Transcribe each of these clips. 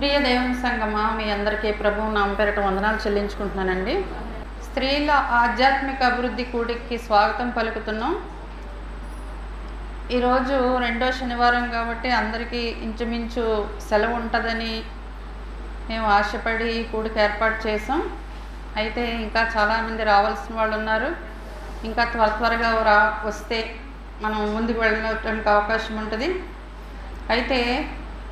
ప్రియ దేవుని సంగమా, మీ అందరికీ ప్రభువు నామ పేరిట వందనాలు చెల్లించుకుంటున్నానండి. స్త్రీల ఆధ్యాత్మిక అభివృద్ధి కూడికి స్వాగతం పలుకుతున్నాం. ఈరోజు రెండో శనివారం కాబట్టి అందరికీ ఇంచుమించు సెలవు ఉంటుందని మేము ఆశపడి ఈ కూడికి ఏర్పాటు చేసాం. అయితే ఇంకా చాలామంది రావాల్సిన వాళ్ళు ఉన్నారు. ఇంకా త్వరగా వస్తే మనం ముందుకు వెళ్ళడానికి అవకాశం ఉంటుంది. అయితే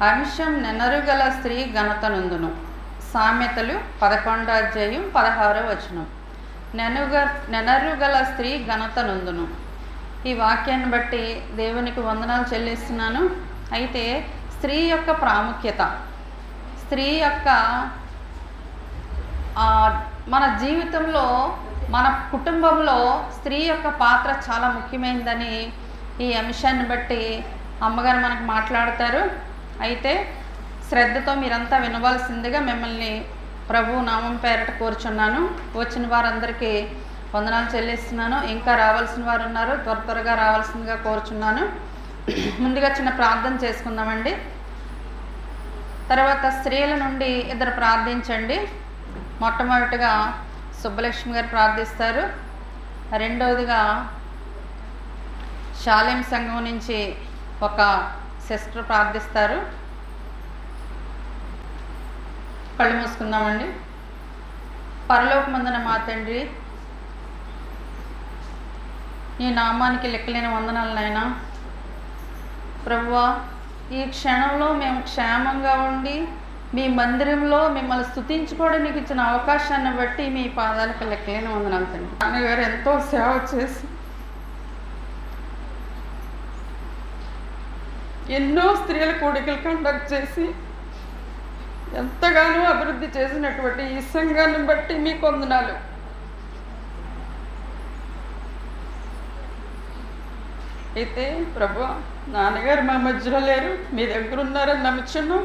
అంశం నెనరుగల స్త్రీ ఘనతనందును. సామెతలు 11వ అధ్యాయం 16వ వచనం. నెనరుగల స్త్రీ ఘనతనందును. ఈ వాక్యాన్ని బట్టి దేవునికి వందనాలు చెల్లిస్తున్నాను. అయితే స్త్రీ యొక్క ప్రాముఖ్యత, స్త్రీ యొక్క మన జీవితంలో, మన కుటుంబంలో స్త్రీ యొక్క పాత్ర చాలా ముఖ్యమైనదని ఈ అంశాన్ని బట్టి అమ్మగారు మనకు మాట్లాడతారు. అయితే శ్రద్ధతో మీరంతా వినవలసిందిగా మిమ్మల్ని ప్రభు నామం పేరట కోరుచున్నాను. వచ్చిన వారందరికీ వందనాలు చెల్లిస్తున్నాను. ఇంకా రావాల్సిన వారు ఉన్నారు, త్వరగా రావాల్సిందిగా కోరుచున్నాను. ముందుగా చిన్న ప్రార్థన చేసుకుందామండి. తర్వాత స్త్రీల నుండి ఇద్దరు ప్రార్థించండి. మొట్టమొదటిగా సుబ్బలక్ష్మి గారు ప్రార్థిస్తారు. రెండవదిగా శాలేం సంఘం నుంచి ఒక సిస్టర్ ప్రార్థిస్తారు. కళ్ళు మూసుకుందామండి. పరలోకమందున మా తండ్రి, నీ నామానికి లెక్కలేని వందనాలు నాయనా. ప్రభువా, ఈ క్షణంలో మేము క్షేమంగా ఉండి మీ మందిరంలో మిమ్మల్ని స్తుతించుకోవడానికి ఇచ్చిన అవకాశాన్ని బట్టి మీ పాదాలకు లెక్కలేని వందనాలు తండ్రి. నాన్నగారు ఎంతో సేవ చేసి ఎన్నో స్త్రీల కూడికలు కండక్ట్ చేసి ఎంతగానో అభివృద్ధి చేసినటువంటి ఈ సంఘాన్ని బట్టి మీకు వందనాలు. అయితే ప్రభు, నాన్నగారు మా మధ్యలో లేరు, మీ దగ్గర ఉన్నారని నమ్ముచున్నాం.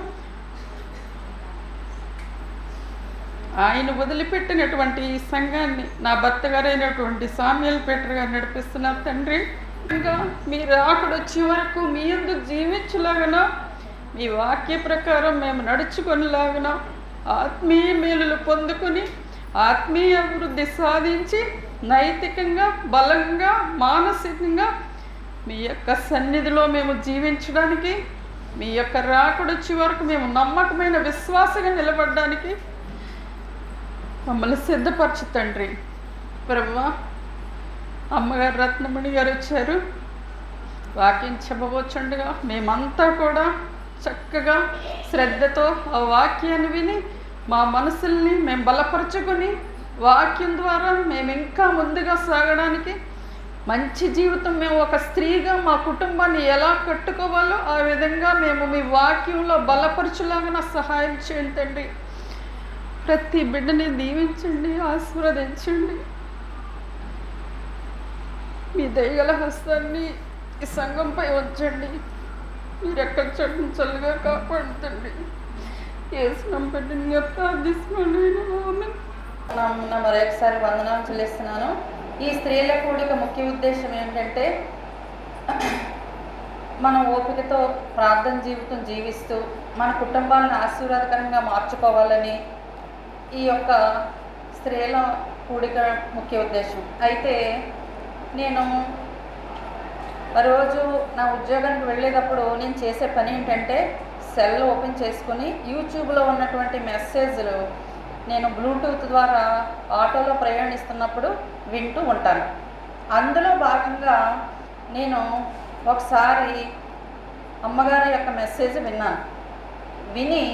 ఆయన వదిలిపెట్టినటువంటి ఈ సంఘాన్ని నా భర్త గారైనటువంటి సామ్యూయల్ పీటర్ గారు నడిపిస్తున్నారు తండ్రి. ఇంకా మీరు అక్కడ వచ్చే వరకు మీ యందు జీవించలాగన, మీ వాక్య ప్రకారం మేము నడుచుకునేలాగన, ఆత్మీయ మేలులు పొందుకొని ఆత్మీయ అభివృద్ధి సాధించి నైతికంగా, బలంగా, మానసికంగా మీ యొక్క సన్నిధిలో మేము జీవించడానికి, మీ యొక్క రాకడొచ్చే వరకు మేము నమ్మకమైన విశ్వాసంగా నిలబడడానికి మమ్మల్ని సిద్ధపరచు తండ్రి. ప్రభువా, అమ్మగారు రత్నమణి గారు వచ్చారు. వాక్యం చెప్పబోచుండగా మేమంతా కూడా చక్కగా శ్రద్ధతో ఆ వాక్యాన్ని విని మా మనసుల్ని మేము బలపరుచుకొని వాక్యం ద్వారా మేము ఇంకా ముందుగా సాగడానికి, మంచి జీవితం మేము ఒక స్త్రీగా మా కుటుంబాన్ని ఎలా కట్టుకోవాలో ఆ విధంగా మేము మీ వాక్యంలో బలపరచులాగా సహాయం చేయండి తండ్రి. ప్రతి బిడ్డని దీవించండి, ఆశీర్వదించండి. మీ దయగల హస్తాన్ని ఈ సంఘంపై ఉంచండి. మీరు ఎక్కడ చల్లుగా కాపాడుతండి. ఏసునామం పెట్టిన ప్రార్థిస్తున్నాను. మరొకసారి వందనాలు చెల్లిస్తున్నాను. ఈ స్త్రీల కూడిక ముఖ్య ఉద్దేశం ఏంటంటే, మనం ఓపికతో ప్రార్థన జీవితం జీవిస్తూ మన కుటుంబాలను ఆశీర్వాదకరంగా మార్చుకోవాలని ఈ యొక్క స్త్రీల కూడిక ముఖ్య ఉద్దేశం. అయితే నేను రోజు నా ఉద్యోగానికి వెళ్ళేటప్పుడు నేను చేసే పని ఏంటంటే, సెల్ ఓపెన్ చేసుకుని యూట్యూబ్లో ఉన్నటువంటి మెసేజ్లు నేను బ్లూటూత్ ద్వారా ఆటోలో ప్రయాణిస్తున్నప్పుడు వింటూ ఉంటాను. అందులో భాగంగా నేను ఒకసారి అమ్మగారి యొక్క మెసేజ్ విన్నాను. విని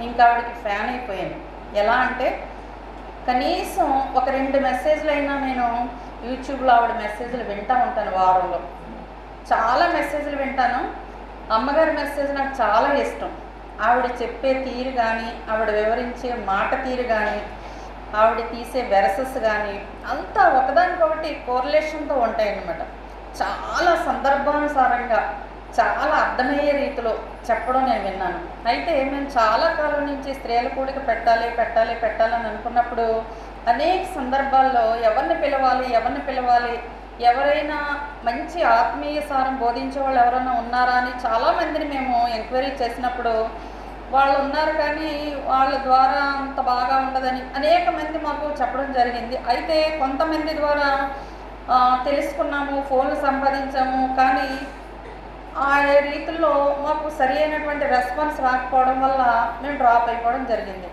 ఇంకా ఆవిడకి ఫ్యాన్ అయిపోయాను. ఎలా అంటే, కనీసం ఒక 2 మెసేజ్లు అయినా నేను యూట్యూబ్లో ఆవిడ మెసేజ్లు వింటూ ఉంటాను. వారంలో చాలా మెసేజ్లు వింటాను. అమ్మగారి మెసేజ్ నాకు చాలా ఇష్టం. ఆవిడ చెప్పే తీరు కానీ, ఆవిడ వివరించే మాట తీరు కానీ, ఆవిడ తీసే వెరసెస్ కానీ అంతా ఒకదానికొకటి కోరిలేషన్తో ఉంటాయన్నమాట. చాలా సందర్భానుసారంగా, చాలా అర్థమయ్యే రీతిలో చెప్పడం నేను విన్నాను. అయితే మేము చాలా కాలం నుంచి స్త్రీల కూడిక పెట్టాలని అనుకున్నప్పుడు అనేక సందర్భాల్లో ఎవరిని పిలవాలి, ఎవరైనా మంచి ఆత్మీయ సారం బోధించే వాళ్ళు ఎవరైనా ఉన్నారా అని చాలామందిని మేము ఎంక్వైరీ చేసినప్పుడు వాళ్ళు ఉన్నారు కానీ వాళ్ళ ద్వారా అంత బాగా ఉండదని అనేక మంది మాకు చెప్పడం జరిగింది. అయితే కొంతమంది ద్వారా తెలుసుకున్నాము, ఫోన్లు సంపాదించాము, కానీ ఆ రీతిలో మాకు సరి అయినటువంటి రెస్పాన్స్ రాకపోవడం వల్ల మేము డ్రాప్ అయిపోవడం జరిగింది.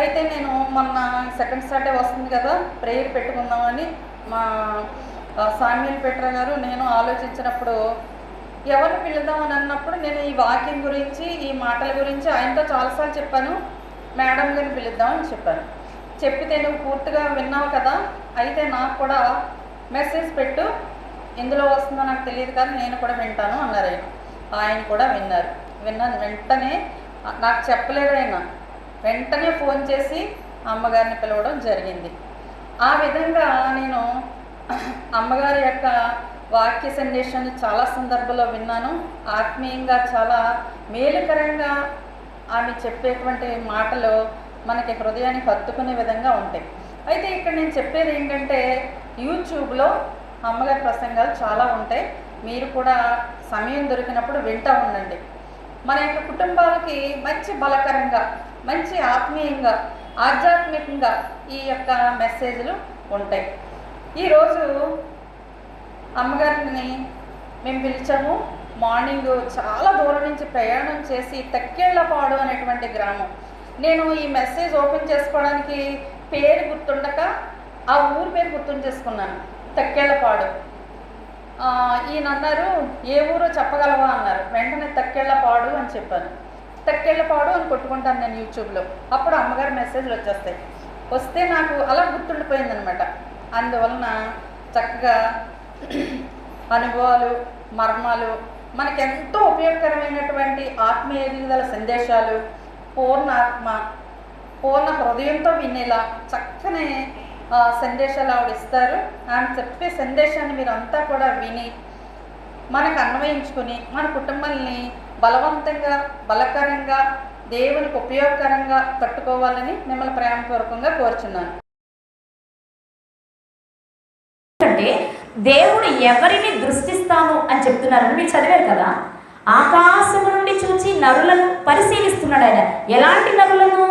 అయితే నేను మొన్న సెకండ్ సాటర్డే వస్తుంది కదా, ప్రేయర్ పెట్టుకుందామని మా సామ్యూల్ పీటర్ గారు నేను ఆలోచించినప్పుడు ఎవరిని పిలుద్దామని అన్నప్పుడు నేను ఈ వాక్యం గురించి, ఈ మాటల గురించి ఆయనతో చాలాసార్లు చెప్పాను. మేడం గారిని పిలుద్దామని చెప్పాను. చెప్పితే నువ్వు పూర్తిగా విన్నావు కదా, అయితే నాకు కూడా మెసేజ్ పెట్టు, ఎందులో వస్తుందో నాకు తెలియదు కానీ నేను కూడా వింటాను అన్నారు. ఆయన కూడా విన్నారు. వెంటనే నాకు చెప్పలేదు, ఆయన వెంటనే ఫోన్ చేసి అమ్మగారిని పిలవడం జరిగింది. ఆ విధంగా నేను అమ్మగారి యొక్క వాక్య సందేశాన్ని చాలా సందర్భంలో విన్నాను. ఆత్మీయంగా చాలా మేలుకరంగా ఆమె చెప్పేటువంటి మాటలు మనకి హృదయానికి హత్తుకునే విధంగా ఉంటాయి. అయితే ఇక్కడ నేను చెప్పేది ఏంటంటే, యూట్యూబ్లో అమ్మగారి ప్రసంగాలు చాలా ఉంటాయి. మీరు కూడా సమయం దొరికినప్పుడు వింటూ ఉండండి. మన యొక్క కుటుంబాలకి మంచి బలకరంగా, మంచి ఆత్మీయంగా, ఆధ్యాత్మికంగా ఈ యొక్క మెసేజ్లు ఉంటాయి. ఈరోజు అమ్మగారిని మేము పిలిచాము. మార్నింగ్ చాలా దూరం నుంచి ప్రయాణం చేసి తక్కేళ్లపాడు అనేటువంటి గ్రామం. నేను ఈ మెసేజ్ ఓపెన్ చేసుకోవడానికి పేరు గుర్తుండక ఆ ఊరి పేరు గుర్తుంచేసుకున్నాను, తక్కేళ్లపాడు. ఈయన అన్నారు, ఏ ఊరో చెప్పగలవా అన్నారు. వెంటనే తక్కేళ్లపాడు అని చెప్పాను. తక్కేళ్లపాడు అని కొట్టుకుంటాను నేను యూట్యూబ్లో. అప్పుడు అమ్మగారి మెసేజ్లు వచ్చేస్తాయి. వస్తే నాకు అలా గుర్తుండిపోయిందనమాట. అందువలన చక్కగా అనుభవాలు, మర్మాలు, మనకెంతో ఉపయోగకరమైనటువంటి ఆత్మీయ ఎదుగుదల సందేశాలు, పూర్ణ ఆత్మ, పూర్ణ హృదయంతో వినేలా చక్కని సందేశాలు ఆవిడ ఇస్తారు. ఆమె చెప్పే సందేశాన్ని మీరు అంతా కూడా విని మనకు అన్వయించుకొని మన కుటుంబాన్ని బలవంతంగా, బలకరంగా, దేవునికి ఉపయోగకరంగా కట్టుకోవాలని మిమ్మల్ని ప్రేమపూర్వకంగా కోరుచున్నాను. అంటే దేవుడు ఎవరిని దృష్టిస్తాను అని చెప్తున్నారని మీరు చదివారు కదా. ఆకాశము నుండి చూచి నరులను పరిశీలిస్తున్నాడు ఆయన. ఎలాంటి నరులను?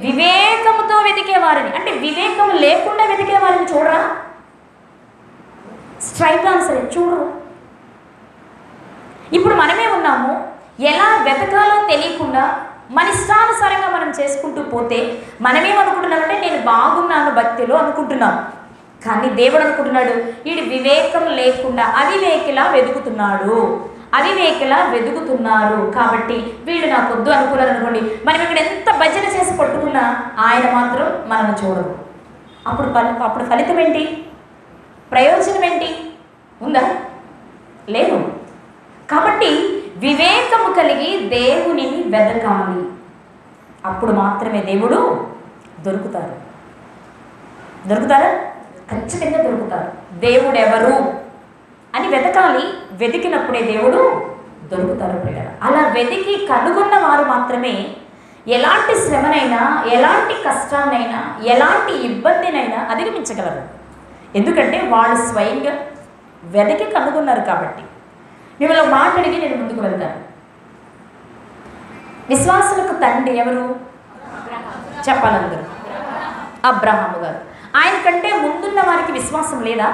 వివేకముతో వెతికే వారిని. అంటే వివేకం లేకుండా వెతికే వారిని చూడరా? స్ట్రైట్ ఆన్సర్ చూడరు. ఇప్పుడు మనమే ఉన్నాము, ఎలా వెతకాలో తెలియకుండా మన ఇష్టానుసారంగా మనం చేసుకుంటూ పోతే మనమేమనుకుంటున్నామంటే నేను బాగున్నాను భక్తిలో అనుకుంటున్నాం. కానీ దేవుడు అనుకుంటున్నాడు, వీడు వివేకం లేకుండా అవివేకిలా వెతుకుతున్నారు కాబట్టి వీళ్ళు నాకు వద్దు అనుకున్నారు అనుకోండి. మనం ఇక్కడ ఎంత భజన చేసి పట్టుకున్నా ఆయన మాత్రం మనల్ని చూడరు. అప్పుడు ఫలితం ఏంటి? ప్రయోజనం ఏంటి? ఉందా? లేదు. కాబట్టి వివేకము కలిగి దేవునిని వెతకాలి. అప్పుడు మాత్రమే దేవుడు దొరుకుతారా? ఖచ్చితంగా దొరుకుతారు. దేవుడు ఎవరు అని వెతకాలి. వెతికినప్పుడే దేవుడు దొరుకుతారు. అలా వెతికి కనుగొన్న వారు మాత్రమే ఎలాంటి శ్రమనైనా, ఎలాంటి కష్టాన్నైనా, ఎలాంటి ఇబ్బందినైనా అధిగమించగలరు. ఎందుకంటే వాళ్ళు స్వయంగా వెతికి కనుగొన్నారు కాబట్టి. మిమ్మల్ని మాట అడిగి నేను ముందుకు వెళ్తాను. విశ్వాసులకు తండ్రి ఎవరు చెప్పాలందరూ? అబ్రహాము గారు. ఆయన కంటే ముందున్న వారికి విశ్వాసం లేదా?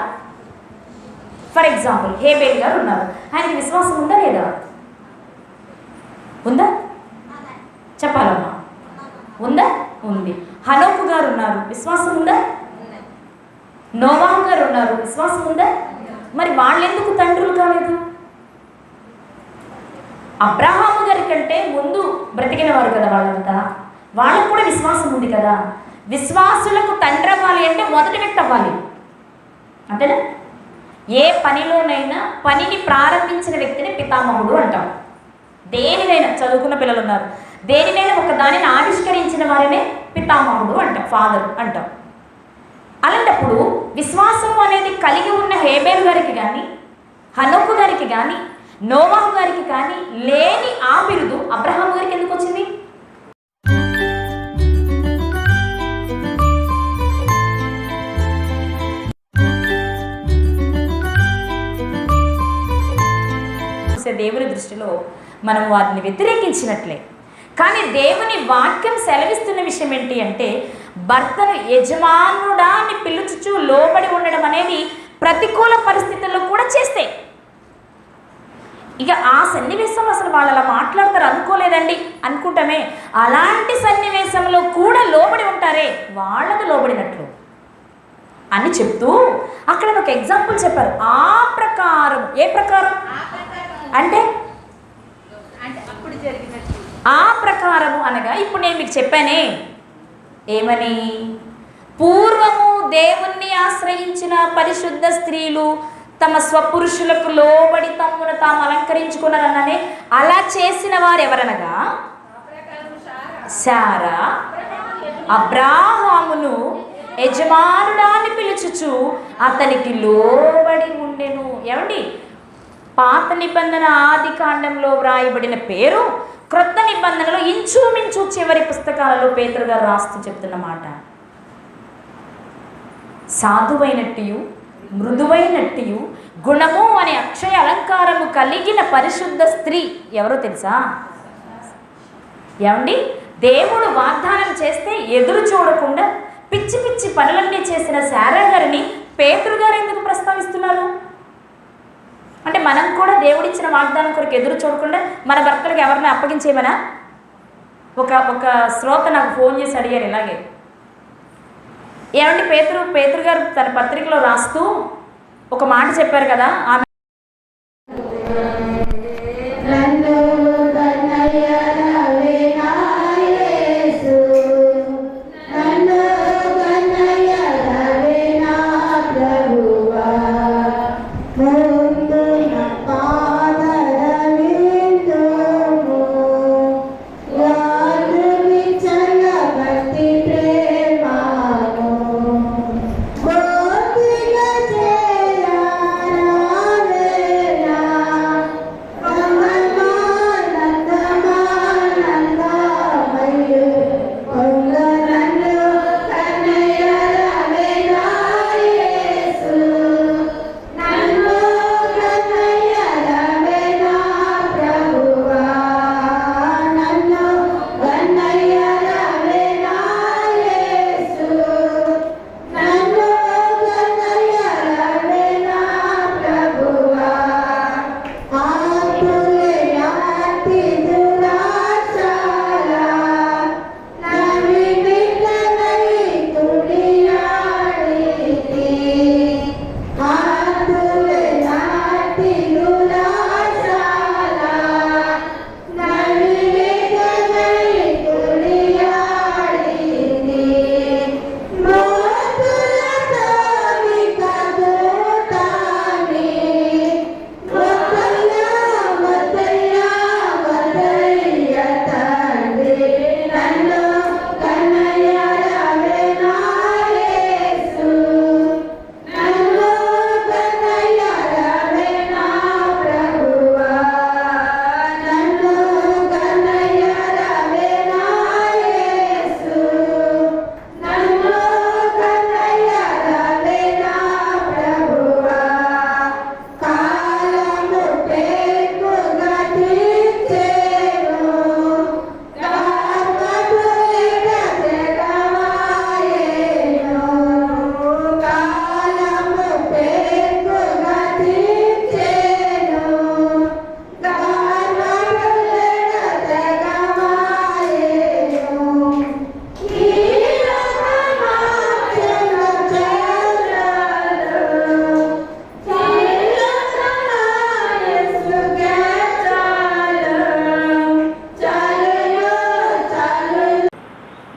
ఫర్ ఎగ్జాంపుల్ హేబేల్ గారు ఉన్నారు. ఆయనకి విశ్వాసం ఉందా లేదా? ఉందా? చెప్పాలమ్మా. ఉందా? ఉంది. హనోకు గారు ఉన్నారు, విశ్వాసం ఉందా? నోవాహు గారు ఉన్నారు, విశ్వాసం ఉందా? మరి వాళ్ళెందుకు తండ్రులు కాలేదు? అబ్రహాము గారి కంటే ముందు బ్రతికిన వారు కదా వాళ్ళంతా. వాళ్ళకు కూడా విశ్వాసం ఉంది కదా. విశ్వాసులకు తండ్రి అవ్వాలి అంటే మొదటి వ్యక్తి అవ్వాలి, అంతేనా? ఏ పనిలోనైనా పనిని ప్రారంభించిన వ్యక్తిని పితామహుడు అంటాం. దేనినైనా, చదువుకున్న పిల్లలు ఉన్నారు, దేనినైనా ఒక దానిని ఆవిష్కరించిన వారినే పితామహుడు అంటాం, ఫాదర్ అంటాం. అలాంటప్పుడు విశ్వాసం అనేది కలిగి ఉన్న హేబేలు గారికి కానీ, హనోకు గారికి కానీ, నోవాహు గారికి కానీ లేని ఆ బిరుదు అబ్రహాము గారికి ఎందుకు వచ్చింది? దేవుని దృష్టిలో మనం వారిని వ్యతిరేకించినట్లే. కానీ దేవుని వాక్యం సెలవిస్తున్న విషయం ఏంటి అంటే భర్తను యజమానుడా అని పిలుచుచు లోబడి ఉండడం అనేది ప్రతికూల పరిస్థితుల్లో కూడా చేస్తే, ఇక ఆ సన్నివేశంలో అసలు వాళ్ళు అలా మాట్లాడతారు అనుకోలేదండి అనుకుంటామే, అలాంటి సన్నివేశంలో కూడా లోబడి ఉంటారే వాళ్ళకు లోబడినట్లు అని చెప్తూ అక్కడ ఒక ఎగ్జాంపుల్ చెప్పారు. ఆ ప్రకారం, ఏ ప్రకారం అంటే ఆ ప్రకారము అనగా ఇప్పుడు నేను మీకు చెప్పానే ఏమని, పూర్వము దేవుణ్ణి ఆశ్రయించిన పరిశుద్ధ స్త్రీలు తమ స్వపురుషులకు లోబడి తమను తాము అలంకరించుకున్నారన్ననే. అలా చేసిన వారు ఎవరనగా శారా అబ్రాహామును యజమానుడాన్ని పిలుచుచు అతనికి లోబడి ఉండెను. ఏమండి, పాత నిబంధన ఆది కాండంలో వ్రాయబడిన పేరు క్రొత్త నిబంధనలో ఇంచుమించు చివరి పుస్తకాలలో పేతురు గారు రాస్తూ చెప్తున్న మాట, సాధువైనట్టు మృదువైనట్టు గుణము అనే అక్షయ అలంకారము కలిగిన పరిశుద్ధ స్త్రీ ఎవరో తెలుసా? ఏమండి, దేవుడు వాగ్దానం చేస్తే ఎదురు చూడకుండా పిచ్చి పిచ్చి పనులన్నీ చేసిన శారా గారిని పేతురు గారు ఎందుకు ప్రస్తావిస్తున్నారు అంటే, మనం కూడా దేవుడిచ్చిన వాగ్దానం కొరకు ఎదురు చూడకుండా మన భర్తలకు ఎవరిని అప్పగించేమనా? ఒక శ్రోత నాకు ఫోన్ చేసి అడిగారు ఇలాగే, ఏమండి పేతురు గారు తన పత్రికలో రాస్తూ ఒక మాట చెప్పారు కదా, ఆమె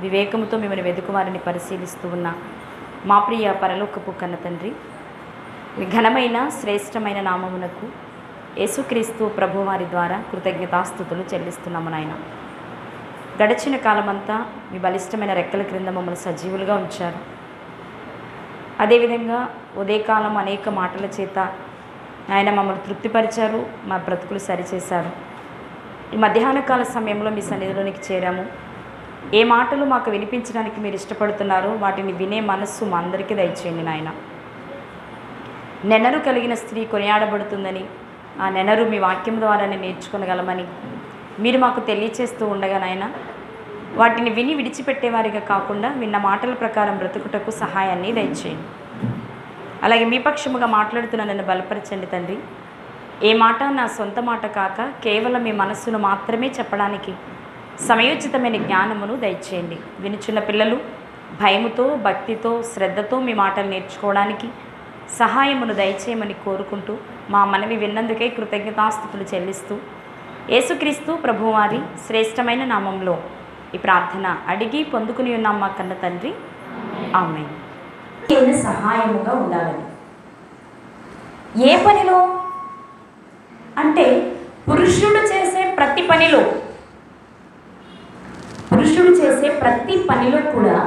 వివేకముతో మిమ్మల్ని వెదుకువారిని పరిశీలిస్తూ ఉన్న మా ప్రియ పరలోకపు కన్న తండ్రి, మీ ఘనమైన శ్రేష్టమైన నామమునకు యేసుక్రీస్తు ప్రభువారి ద్వారా కృతజ్ఞతాస్తుతులు చెల్లిస్తున్నాము నాయన. గడిచిన కాలమంతా మీ బలిష్టమైన రెక్కల క్రింద మమ్మల్ని సజీవులుగా ఉంచారు. అదేవిధంగా ఉదయకాలం అనేక మాటల చేత ఆయన మమ్మల్ని తృప్తిపరిచారు, మా బ్రతుకులు సరిచేశారు. ఈ మధ్యాహ్న కాల సమయంలో మీ సన్నిధిలోనికి చేరాము. ఏ మాటలు మాకు వినిపించడానికి మీరు ఇష్టపడుతున్నారో వాటిని వినే మనస్సు మా అందరికీ దయచేయండి నాయన. నెనరు కలిగిన స్త్రీ కొనియాడబడుతుందని, ఆ నెనరు మీ వాక్యం ద్వారానే నేర్చుకోగలమని, మీరు మాకు తెలియచేస్తూ ఉండగా నాయన వాటిని విని విడిచిపెట్టేవారిగా కాకుండా విన్న మాటల ప్రకారం బ్రతుకుటకు సహాయాన్ని దయచేయండి. అలాగే మీ పక్షముగా మాట్లాడుతున్న నన్ను బలపరచండి తండ్రి. ఏ మాట నా సొంత మాట కాక కేవలం మీ మనస్సును మాత్రమే చెప్పడానికి సమయోచితమైన జ్ఞానమును దయచేయండి. వినుచున్న పిల్లలు భయముతో, భక్తితో, శ్రద్ధతో మీ మాటలు నేర్చుకోవడానికి సహాయమును దయచేయమని కోరుకుంటూ మా మనవి విన్నందుకే కృతజ్ఞతాస్తుతులు చెల్లిస్తూ యేసుక్రీస్తు ప్రభువారి శ్రేష్టమైన నామంలో ఈ ప్రార్థన అడిగి పొందుకుని ఉన్నాం మా కన్న తండ్రి. ఆమేన్. సహాయముగా ఉండాలని ఏ పనిలో అంటే పురుషుడు చేసే ప్రతి పనిలో కూడా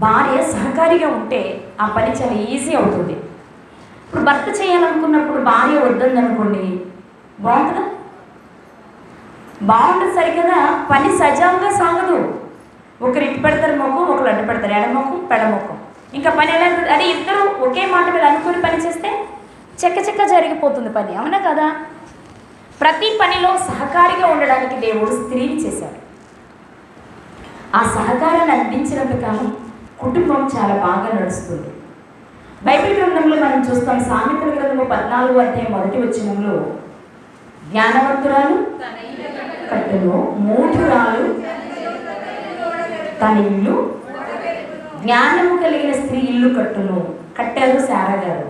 భార్య సహకారిగా ఉంటే ఆ పని చాలా ఈజీ అవుతుంది. ఇప్పుడు భర్త చేయాలనుకున్నప్పుడు భార్య వద్దందనుకోండి, బాగుంటుందా? బాగుంటుంది సరికదా, పని సజావుగా సాగదు. ఒకరు ఇటు పెడతారు మొక్కం, ఒకరు అడ్డు పెడతారు, ఎడమొక్కం పెడమొక్కం. ఇంకా పని ఎలా ఉంటుంది? అదే ఇద్దరు ఒకే మాట మీద అనుకుని పని చేస్తే చెక్క జరిగిపోతుంది పని, అవునా కదా? ప్రతి పనిలో సహకారిగా ఉండడానికి దేవుడు స్త్రీని చేశాడు. ఆ సహకారాన్ని అందించినంత కాలం కుటుంబం చాలా బాగా నడుస్తుంది. బైబిల్ గ్రంథంలో మనం చూస్తాం, సామెతల గ్రంథంలో 14వ అధ్యాయం 1వ వచనంలో జ్ఞానవంతురాలు కట్టును, మూఢురాలు తన ఇల్లు, జ్ఞానము కలిగిన స్త్రీ ఇల్లు కట్టును. కట్టారు శారా గారు.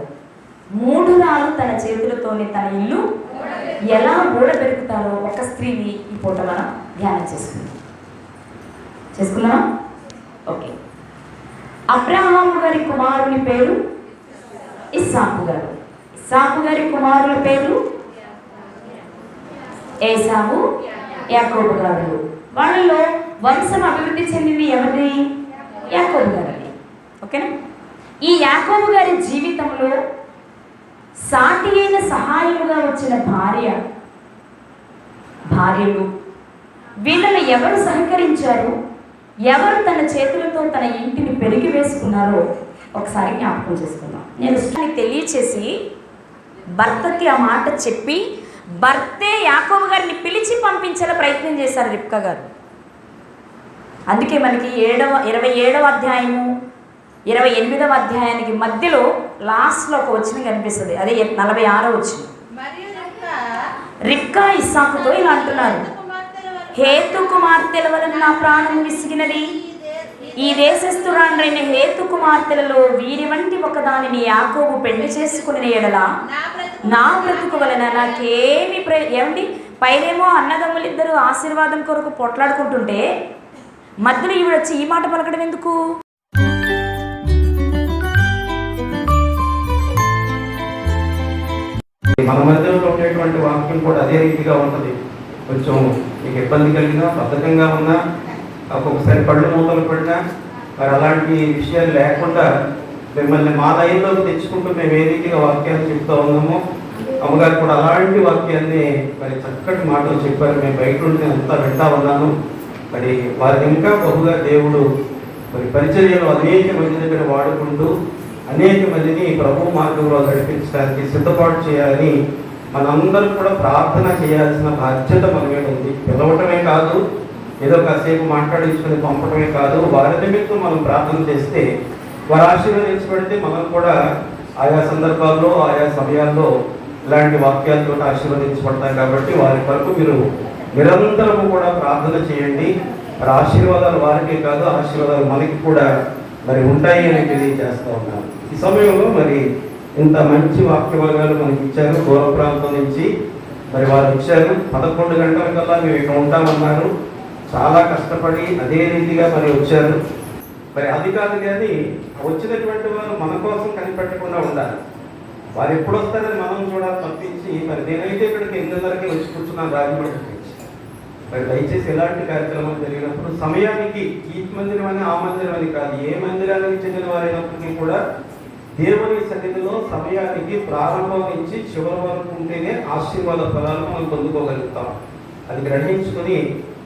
మూఢురాలు తన చేతులతోనే తన ఇల్లు ఎలా ఊడబెరుకుతారో ఒక స్త్రీని ఈ పూట మనం ధ్యానం చేసుకున్నాం. ఓకే. అబ్రహాము గారి కుమారుని పేరు ఇస్సాకు గారు. ఇస్సాకు గారి కుమారుల పేరు ఏసావు, యాకోబు గారు. వాళ్ళలో వంశం అభివృద్ధి చెందింది ఎవరిది? యాకోబు గారిది. ఓకేనా? ఈ యాకోబు గారి జీవితంలో సాటి అయిన సహాయముగా వచ్చిన భార్యలు వీళ్ళని ఎవరు సహకరించారు, ఎవరు తన చేతులతో తన ఇంటిని పెరిగి వేసుకున్నారో ఒకసారి జ్ఞాపకం చేసుకుందాం. నేను తెలియచేసి భర్తకి ఆ మాట చెప్పి భర్తే యాకోబు గారిని పిలిచి పంపించేలా ప్రయత్నం చేశారు రిబ్కా గారు. అందుకే మనకి 27వ అధ్యాయము 28వ అధ్యాయానికి మధ్యలో లాస్ట్లో ఒక వచనం కనిపిస్తుంది. అదే 46వ వచనం. రిబ్కా ఇస్సాకుతో ఇలా అంటున్నారు, హేతు కుమార్తెల వలన నా ప్రాణము విసిగినది. ఈ దేశస్థురాండ్రైన హేతు కుమార్తెలలో వీరి వంటి ఒకదానిని యాకోబు పెళ్లి చేసుకుని ఎడల నా బ్రతుకు వలన నాకేమి ఏమండి? పైనేమో అన్నదమ్ములిద్దరూ ఆశీర్వాదం కొరకు పొట్లాడుకుంటుంటే మధ్యలో ఈవిడ వచ్చి ఈ మాట పలకడం ఎందుకు? మన మధ్యలో ఉండేటువంటి వాక్యం కూడా అదే రీతిగా ఉంటుంది. కొంచెం మీకు ఇబ్బంది కలిగినా, బద్ధకంగా ఉన్నా, ఒక్కొక్కసారి పళ్ళు మూతలు పడినా, మరి అలాంటి విషయాలు లేకుండా మిమ్మల్ని మా లైన్లోకి తెచ్చుకుంటూ మేము ఏ రీతిగా వాక్యాలు చెప్తూ ఉన్నామో, అమ్మగారు కూడా అలాంటి వాక్యాన్ని మరి చక్కటి మాటలు చెప్పారు. మేము బయట ఉంటే అంతా వింటా ఉన్నాను. మరి వారికి ఇంకా బహుగా దేవుడు మరి పరిచర్యలు అనేక మంది దగ్గర వాడుకుంటూ అనేక మందిని ప్రభు మార్గంలో నడిపించడానికి సిద్ధపాటు చేయాలని మనందరం కూడా ప్రార్థన చేయాల్సిన బాధ్యత మన మీద ఉంది. పిలవటమే కాదు, ఏదో కాసేపు మాట్లాడించుకుని పంపడమే కాదు, వారి నిమిత్తం మనం ప్రార్థన చేస్తే వారు ఆశీర్వదించబడితే మనం కూడా ఆయా సందర్భాల్లో ఆయా సమయాల్లో ఇలాంటి వాక్యాలతో ఆశీర్వదించబడతాం. కాబట్టి వారి వరకు మీరు నిరంతరము కూడా ప్రార్థన చేయండి. మరి ఆశీర్వాదాలు వారికే కాదు, ఆశీర్వాదాలు మనకి కూడా మరి ఉంటాయి అని తెలియజేస్తూ ఉన్నాను. ఈ సమయంలో మరి ఇంత మంచి వాక్య భాగాలు మనకి ఇచ్చారు. దూర ప్రాంతం నుంచి మరి వారు ఇచ్చారు. 11 గంటల కల్లా మేము ఇక్కడ ఉంటామన్నారు. చాలా కష్టపడి అదే రీతిగా మరి వచ్చారు. మరి అది కాదు కానీ వచ్చినటువంటి వారు మన కోసం కనిపెట్టకుండా ఉండాలి. వారు ఎప్పుడు వస్తారని మనం చూడాలి తప్పించి, మరి నేనైతే ఇక్కడికి 8:30కి వచ్చి కూర్చున్నాను రాజమండ్రి నుంచి. మరి దయచేసి ఎలాంటి కార్యక్రమాలు జరిగినప్పుడు సమయానికి ఈ మందిరం అని ఆ మందిరం అని కాదు, ఏ మందిరానికి చెందిన వారైనప్పటికీ కూడా దేవుని సన్నిధిలో సమయానికి ప్రారంభం నుంచి చివరి వరకు ఉంటేనే ఆశీర్వాద ఫలాలు మనం పొందుకోగలుగుతాం. అది గ్రహించుకొని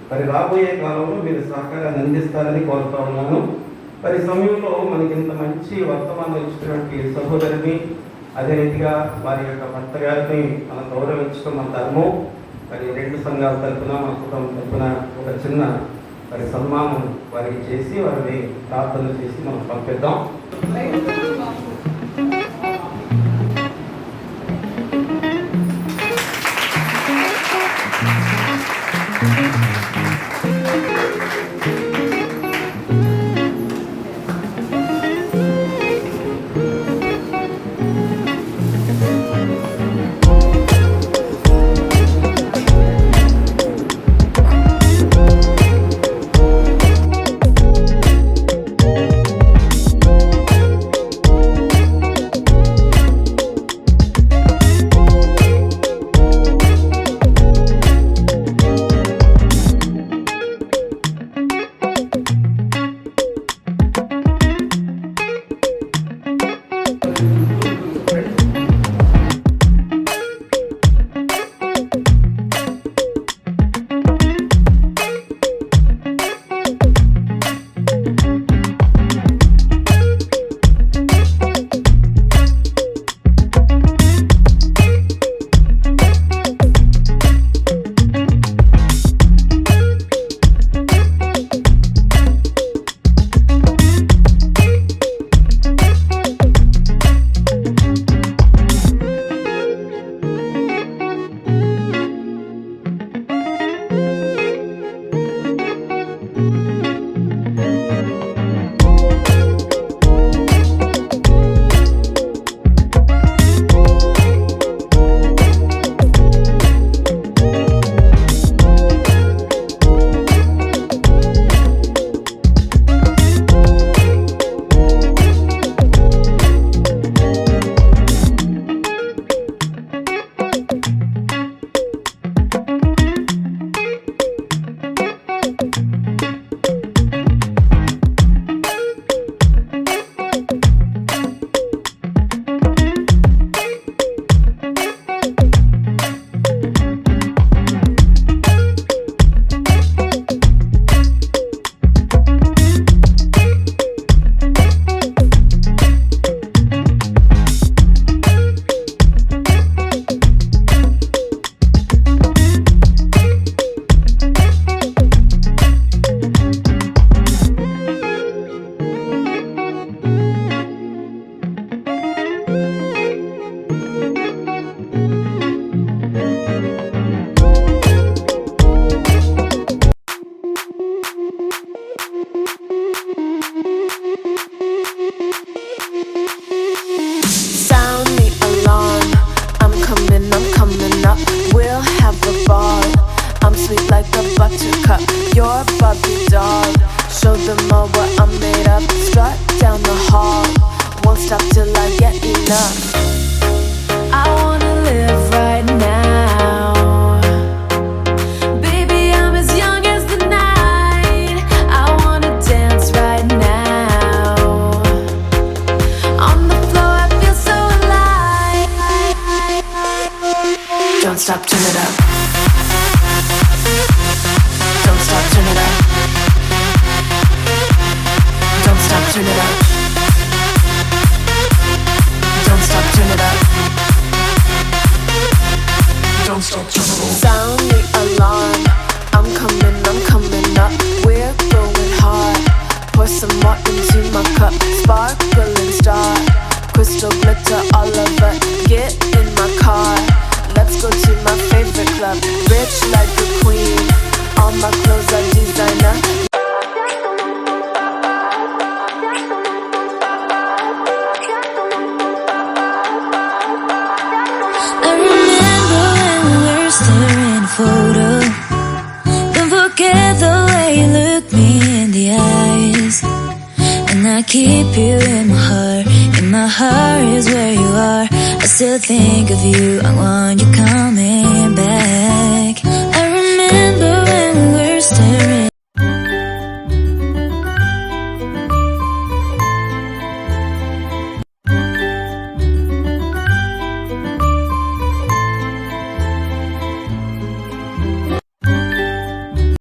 మరి రాబోయే కాలంలో మీరు సహకారాన్ని అందిస్తారని కోరుతా ఉన్నాను. మరి సమయంలో మనకి ఇంత మంచి వర్తమానం ఇచ్చినటువంటి సహోదరిని, అదే రీతిగా వారి యొక్క భర్త గారిని మనం గౌరవించడం మన ధర్మం. మరి 2 సంఘాల తరఫున మా కుటుంబం తరఫున ఒక చిన్న మరి సన్మానం వారికి చేసి వారిని ప్రార్థన చేసి మనం పంపిద్దాం. You're Barbie doll. Show them all what I'm made of. Strut down the hall. Won't stop till I get enough. I wanna live right now. Baby, I'm as young as the night. I wanna dance right now. On the floor, I feel so alive. Don't stop, turn it up. Don't stop, turn it up. Don't stop, turn it up. Don't stop, turn it up. Don't stop, turn it up. Sound the alarm. I'm coming up. We're going hard. Pour some more into my cup. Sparkling star. Crystal glitter all over. Get in my car. Let's go to my favorite club. Rich like a queen. All my clothes are designer. I remember when we were staring a photo. Don't forget the way you look me in the eyes. And I keep you in my heart. In my heart is where you are. I still think of you. I want you coming back.